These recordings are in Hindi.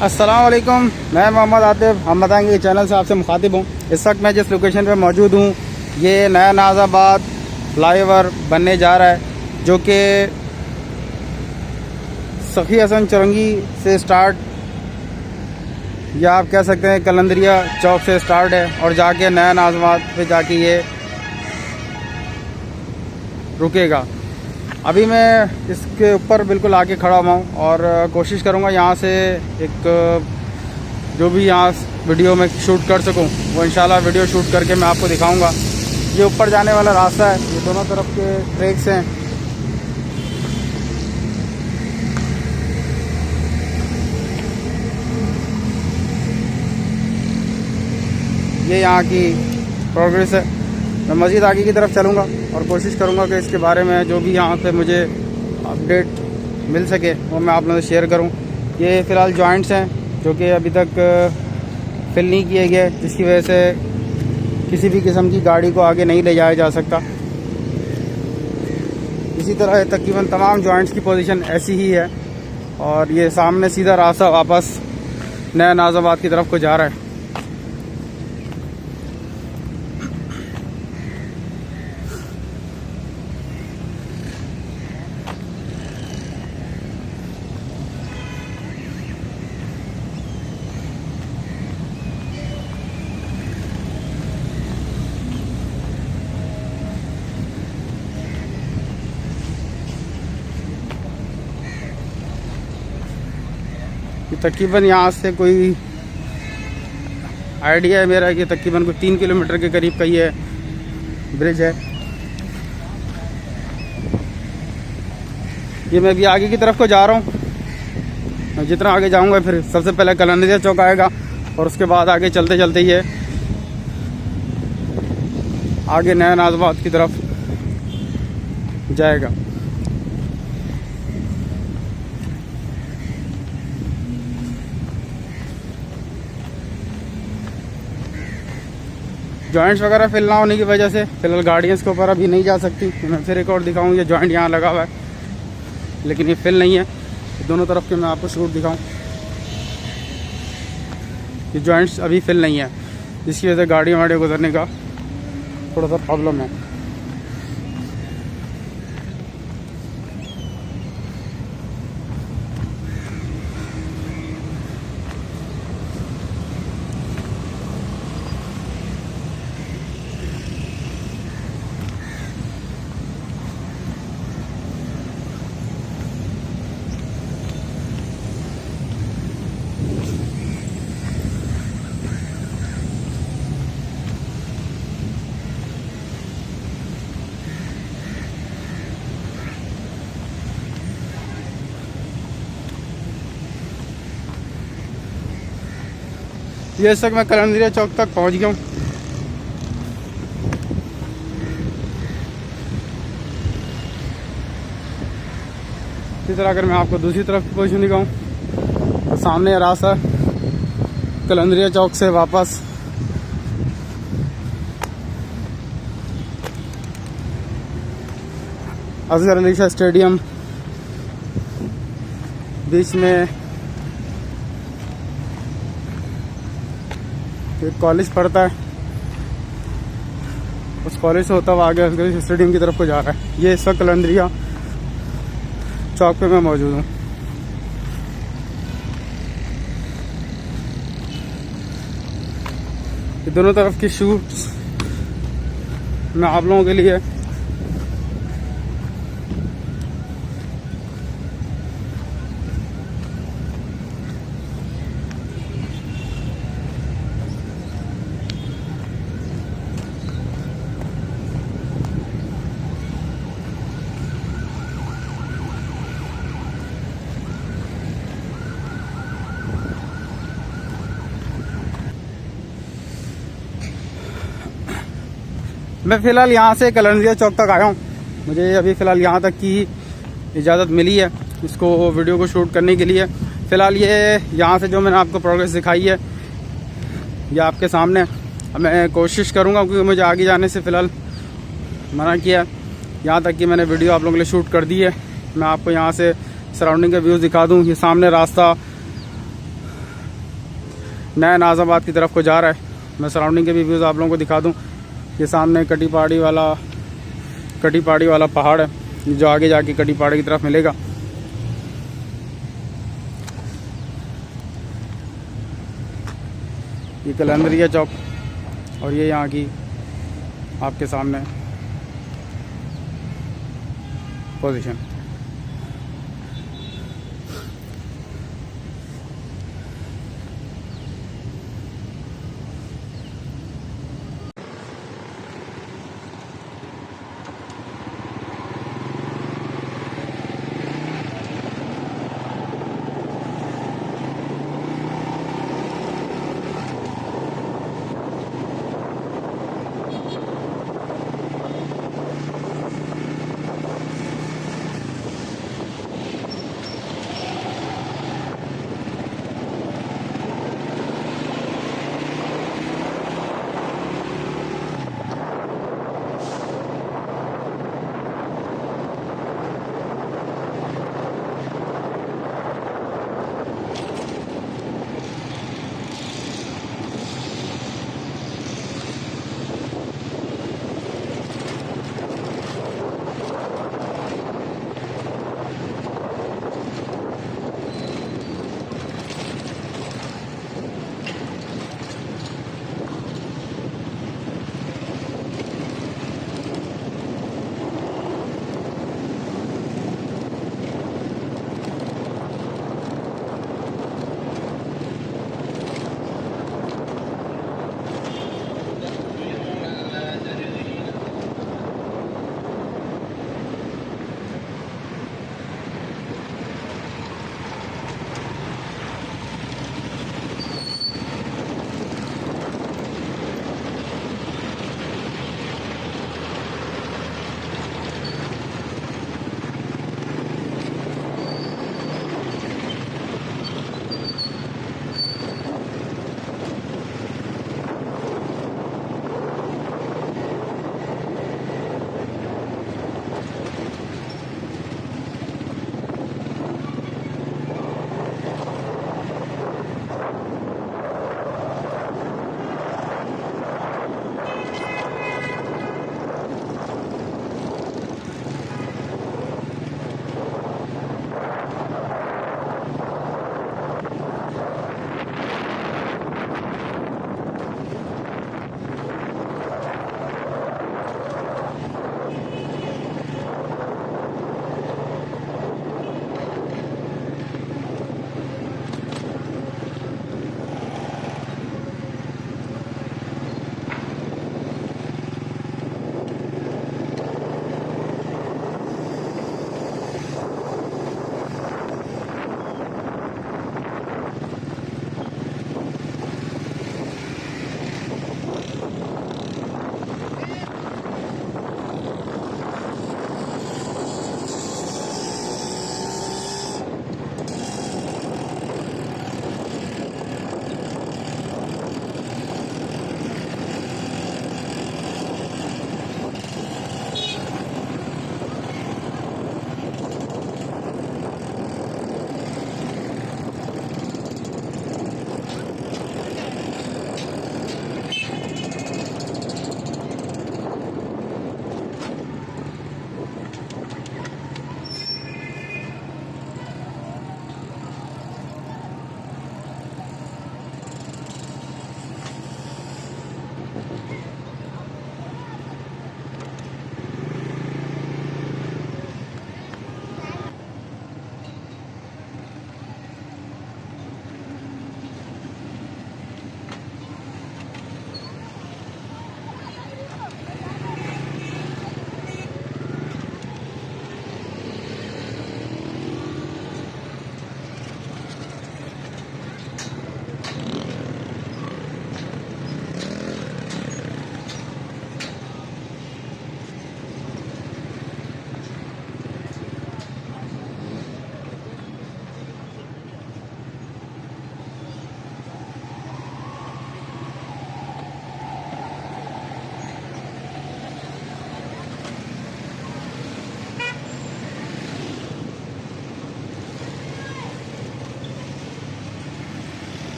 अस्सलाम वालेकुम, मैं मोहम्मद आतिफ। हम बताएंगे चैनल से आपसे मुखातिब हूँ। इस वक्त मैं जिस लोकेशन पर मौजूद हूँ, ये नया नाज़ाबाद फ्लाईओवर बनने जा रहा है, जो कि सखी हसन चौरंगी से स्टार्ट, या आप कह सकते हैं कलंदरिया चौक से स्टार्ट है और जाके नया नाज़ाबाद पे जाके ये रुकेगा। अभी मैं इसके ऊपर बिल्कुल आके खड़ा हुआ हूँ और कोशिश करूँगा यहाँ से एक जो भी यहाँ वीडियो में शूट कर सकूँ वो इंशाल्लाह वीडियो शूट करके मैं आपको दिखाऊँगा। ये ऊपर जाने वाला रास्ता है, ये दोनों तरफ के ट्रैक्स हैं। ये यहाँ की प्रोग्रेस है। मैं मज़ीद आगे की तरफ चलूँगा और कोशिश करूँगा कि इसके बारे में जो भी यहाँ पे मुझे अपडेट मिल सके वो मैं आप लोगों से शेयर करूँ। ये फ़िलहाल जॉइंट्स हैं जो कि अभी तक फिल नहीं किए गए, जिसकी वजह से किसी भी किस्म की गाड़ी को आगे नहीं ले जाया जा सकता। इसी तरह तकरीबन तमाम जॉइंट्स की पोजीशन ऐसी ही है और ये सामने सीधा रास्ता वापस नया नाज़ाबाद की तरफ को जा रहा है। तकरीबन यहाँ से कोई आइडिया है मेरा कि तकरीबन कोई 3 किलोमीटर के करीब का ये ब्रिज है। ये मैं अभी आगे की तरफ को जा रहा हूँ। जितना आगे जाऊँगा फिर सबसे पहले कलंदरिया चौक आएगा और उसके बाद आगे चलते चलते ये आगे नया नाज़ाबाद की तरफ जाएगा। जॉइंट्स वगैरह फिल ना होने की वजह से फ़िलहाल गाड़ियाँ इसके ऊपर अभी नहीं जा सकती। मैं फिर एक और दिखाऊँ, ये जॉइंट यहाँ लगा हुआ है लेकिन ये फिल नहीं है। दोनों तरफ के मैं आपको शूट दिखाऊँ, ये जॉइंट्स अभी फिल नहीं है, जिसकी वजह से गाड़ियाँ वाड़ियाँ गुजरने का थोड़ा सा प्रॉब्लम है। ये इस तक मैं कलंदरिया चौक तक पहुंच गया हूँ। इसी तरह अगर मैं आपको दूसरी तरफ की पोजीशन दिखाऊँ तो सामने रास्ता कलंदरिया चौक से वापस असगर अली शाह स्टेडियम, बीच में एक कॉलेज पड़ता है, उस कॉलेज से होता हुआ आगे असगर स्टेडियम की तरफ को जा रहा है। ये इस वक्त कलंदरिया चौक पे मैं मौजूद हूँ। ये दोनों तरफ की शूट्स मैं आप लोगों के लिए मैं फ़िलहाल यहाँ से कलंदरिया चौक तक आया हूँ। मुझे अभी फ़िलहाल यहाँ तक की इजाज़त मिली है इसको वीडियो को शूट करने के लिए। फ़िलहाल ये यहाँ से जो मैंने आपको प्रोग्रेस दिखाई है ये आपके सामने। मैं कोशिश करूँगा क्योंकि मुझे आगे जाने से फ़िलहाल मना किया, यहाँ तक कि मैंने वीडियो आप लोगों के लिए शूट कर दी है। मैं आपको यहाँ से सराउंडिंग के व्यूज़ दिखा दूँ। ये सामने रास्ता नया नाज़ाबाद की तरफ को जा रहा है। मैं सराउंडिंग के भी व्यूज़ आप लोगों को दिखा दूँ। ये सामने कटी पहाड़ी वाला पहाड़ है जो आगे जाके कटी पहाड़ी की तरफ मिलेगा। ये कलंदरिया चौक और ये यहाँ की आपके सामने पोजीशन।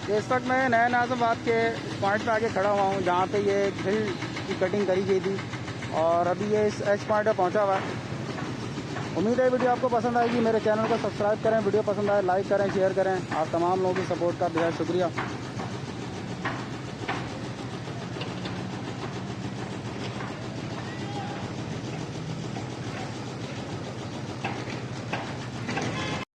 ये इस वक्त मैं नया नाज़िमाबाद के पॉइंट पे आके खड़ा हुआ हूँ जहाँ पे ये ग्रिल की कटिंग करी गई थी और अभी ये इस एच पॉइंट पर पहुँचा हुआ है। उम्मीद है वीडियो आपको पसंद आएगी। मेरे चैनल को सब्सक्राइब करें, वीडियो पसंद आए लाइक करें, शेयर करें। आप तमाम लोगों की सपोर्ट का बेहद शुक्रिया।